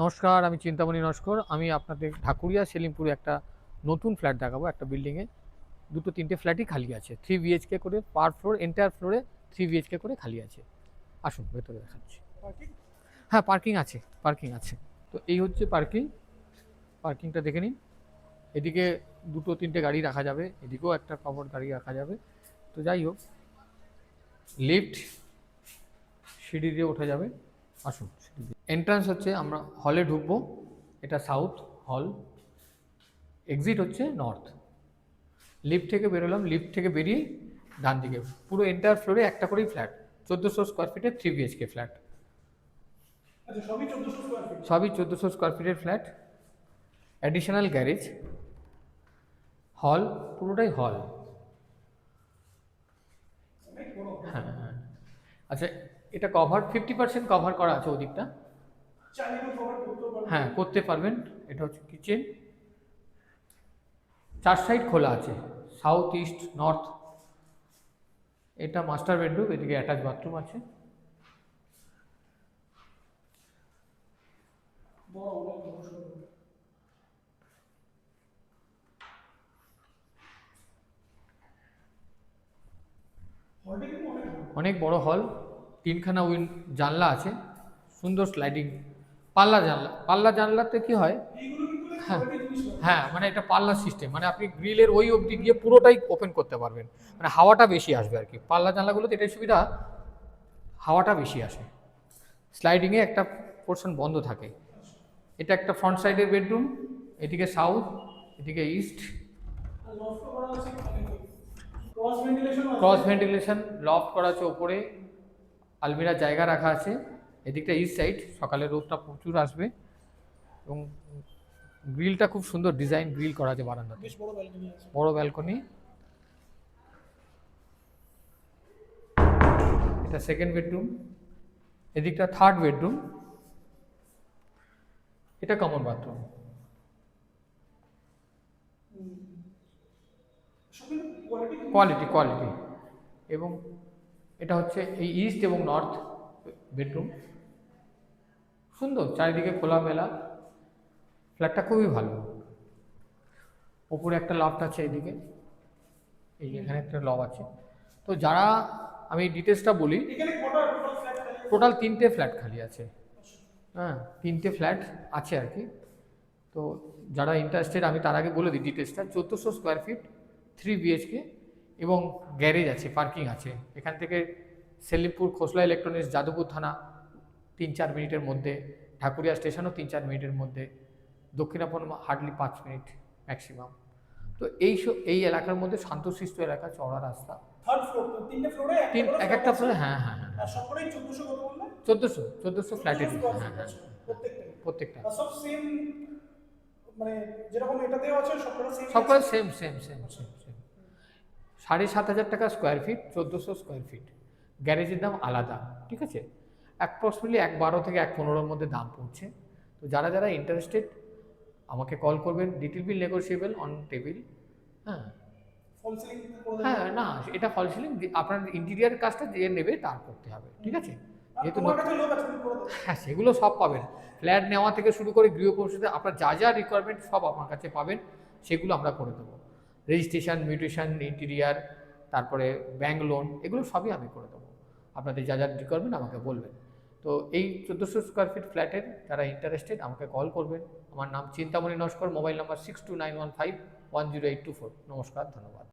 নমস্কার, আমি চিন্তামণি নস্কর। আমি আপনাদের ঢাকুরিয়া সেলিমপুরে একটা নতুন ফ্ল্যাট দেখাবো। একটা বিল্ডিংয়ে দুটো তিনটে ফ্ল্যাটই খালি আছে, 3 BHK করে পার ফ্লোর, এন্টায়ার ফ্লোরে 3 BHK করে খালি আছে। আসুন ভেতরে দেখাচ্ছি। হ্যাঁ, পার্কিং আছে, পার্কিং আছে। তো এই হচ্ছে পার্কিং। পার্কিংটা দেখে নিন। এদিকে দুটো তিনটে গাড়ি রাখা যাবে, এদিকেও একটা কমন গাড়ি রাখা যাবে। তো যাই হোক, লিফট সিঁড়ি দিয়ে ওঠা যাবে। আসুন, এন্ট্রান্স হচ্ছে, আমরা হলে ঢুকবো। এটা সাউথ হল, এক্সিট হচ্ছে নর্থ। লিফট থেকে বেরোলাম, লিফট থেকে বেরিয়ে ডান দিকে পুরো এন্টায়ার ফ্লোরে একটা করেই ফ্ল্যাট, 1400 স্কোয়ার ফিটের 3 BHK ফ্ল্যাট। সবই 1400 স্কোয়ার ফিটের ফ্ল্যাট। অ্যাডিশনাল গ্যারেজ, হল, পুরোটাই হল। হ্যাঁ হ্যাঁ। আচ্ছা, এটা কভার 50% কভার করা আছে ওদিকটা। হ্যাঁ, করতে পারবেন। এটা হচ্ছে কিচেন, 4 সাইড খোলা আছে, সাউথ ইস্ট নর্থ। এটা মাস্টার বেডরুম, এদিকে অ্যাটাচ বাথরুম আছে। অনেক বড় হল, তিনখানা জানলা আছে, সুন্দর স্লাইডিং পাল্লা জানলা। পাল্লা জানলাতে কি হয়, হ্যাঁ হ্যাঁ, মানে এটা পাল্লা সিস্টেম, মানে আপনি গ্রিলের ওই অবধি গিয়ে পুরোটাই ওপেন করতে পারবেন, মানে হাওয়াটা বেশি আসবে আর কি। পাল্লা জানলাগুলোতে এটাই সুবিধা, হাওয়াটা বেশি আসে। স্লাইডিংয়ে একটা পোর্শন বন্ধ থাকে। এটা একটা ফ্রন্ট সাইডের বেডরুম, এদিকে সাউথ, এদিকে ইস্ট। ক্রস ভেন্টিলেশন, লফট করা আছে ওপরে, আলমিরার জায়গা রাখা আছে। এদিকটা ইস্ট সাইড, সকালে রোদটা প্রচুর আসবে। এবং গ্রিলটা খুব সুন্দর ডিজাইন গ্রিল করা আছে বারান্দাতে, বড় ব্যালকনি। এটা সেকেন্ড বেডরুম, এদিকটা থার্ড বেডরুম। এটা কমন বাথরুম। Quality quality. এবং এটা হচ্ছে এই ইস্ট এবং নর্থ বেডরুম, সুন্দর চারিদিকে খোলামেলা। ফ্ল্যাটটা খুবই ভালো। ওপরে একটা লফট আছে, এদিকে এই এখানে একটা লব আছে। তো যারা, আমি ডিটেলসটা বলি, টোটাল 3টে ফ্ল্যাট খালি আছে। হ্যাঁ, 3টে ফ্ল্যাট আছে আর কি। তো যারা ইন্টারেস্টেড, আমি তার আগে বলে দিই ডিটেলসটা। 1400 স্কোয়ার ফিট, 3 BHK, এবং গ্যারেজ আছে, পার্কিং আছে। এখান থেকে সেলিমপুর খোসলা ইলেকট্রনিক্স, যাদবপুর থানা 3-4 মিনিটের মধ্যে, ঢাকুরিয়া স্টেশনও 3-4 মিনিটের মধ্যে, দক্ষিণাপন হার্ডলি 5 মিনিট ম্যাক্সিমাম। তো এই এলাকার মধ্যে শান্তশিষ্ট এলাকা, চওড়া রাস্তা। এক একটা ফ্লোরে, হ্যাঁ হ্যাঁ হ্যাঁ, 1400 ফ্ল্যাটের, হ্যাঁ হ্যাঁ, প্রত্যেকটা সবকটা same same same same same. 7,500 টাকা স্কোয়ার ফিট, 1400 স্কোয়ার ফিট। গ্যারেজের দাম আলাদা, ঠিক আছে। অ্যাপ্রক্সিমেটলি 1,12 থেকে 1,15-র মধ্যে দাম পড়ছে। তো যারা যারা ইন্টারেস্টেড আমাকে কল করবেন, detail bill negotiable on table. হ্যাঁ হ্যাঁ, না এটা ফল সিলিং, আপনার ইন্টেরিয়ার কাজটা যে নেবে তার করতে হবে, ঠিক আছে। যেহেতু হ্যাঁ, সেগুলো সব পাবেন। ফ্ল্যাট নেওয়া থেকে শুরু করে গৃহপ্রবেশে আপনার যা যা রিকোয়ারমেন্ট সব আমার কাছে পাবেন, সেগুলো আমরা করে দেবো। রেজিস্ট্রেশন, মিউটেশন, ইন্টেরিয়ার, তারপরে ব্যাংক লোন, এগুলো সবই আমি করে দেবো। আপনাদের যা যা রিকোয়ারমেন্ট আমাকে বলবেন। তো এই 1400 স্কোয়ার ফিট ফ্ল্যাটের যারা ইন্টারেস্টেড আমাকে কল করবেন। আমার নাম চিন্তামণি নস্কর, মোবাইল নাম্বার 6291510824। নমস্কার, ধন্যবাদ।